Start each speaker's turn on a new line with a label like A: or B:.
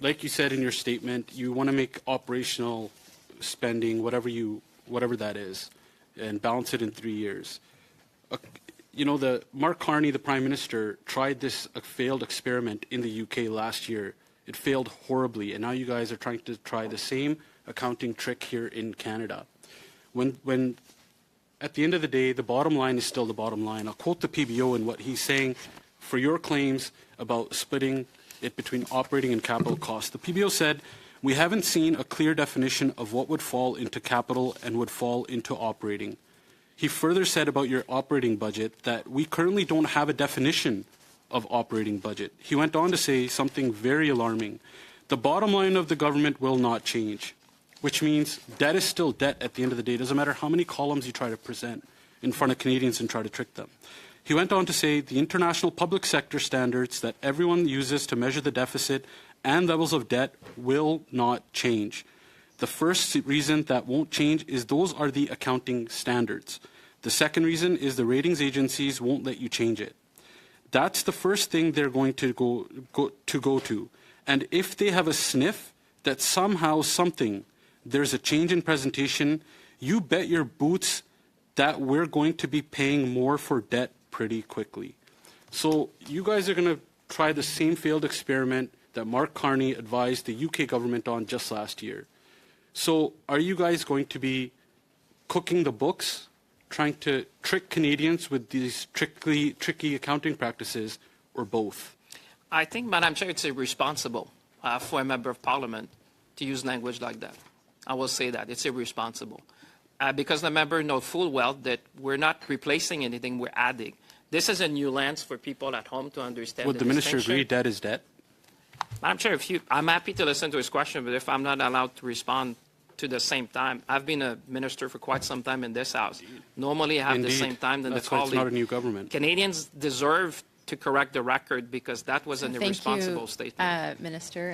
A: like you said in your statement, you want to make operational spending, whatever that is, and balance it in 3 years. You know, the Mark Carney, the Prime Minister, tried this failed experiment in the UK last year. It failed horribly, and now you guys are trying to try the same accounting trick here in Canada. When at the end of the day, the bottom line is still the bottom line. I'll quote the PBO and what he's saying for your claims about splitting it between operating and capital costs. The PBO said, we haven't seen a clear definition of what would fall into capital and would fall into operating. He further said about your operating budget that we currently don't have a definition of operating budget. He went on to say something very alarming. The bottom line of the government will not change, which means debt is still debt at the end of the day. It doesn't matter how many columns you try to present in front of Canadians and try to trick them. He went on to say the international public sector standards that everyone uses to measure the deficit and levels of debt will not change. The first reason that won't change is those are the accounting standards. The second reason is the ratings agencies won't let you change it. That's the first thing they're going to go to. And if they have a sniff that somehow there's a change in presentation, you bet your boots that we're going to be paying more for debt pretty quickly. So you guys are going to try the same failed experiment that Mark Carney advised the UK government on just last year. So are you guys going to be cooking the books, trying to trick Canadians with these tricky accounting practices, or both?
B: I think, Madam Chair, it's irresponsible for a member of Parliament to use language like that. I will say that. It's irresponsible. Because the member knows full well that we're not replacing anything, we're adding. This is a new lens for people at home to understand.
A: Would the minister agree debt is debt?
B: Madam Chair, I'm happy to listen to his question, but if I'm not allowed to respond to the same time, I've been a minister for quite some time in this House. Normally I have the same time than the colleague.
A: That's why it's not a new government.
B: Canadians deserve to correct the record because that was an irresponsible statement.
C: Minister.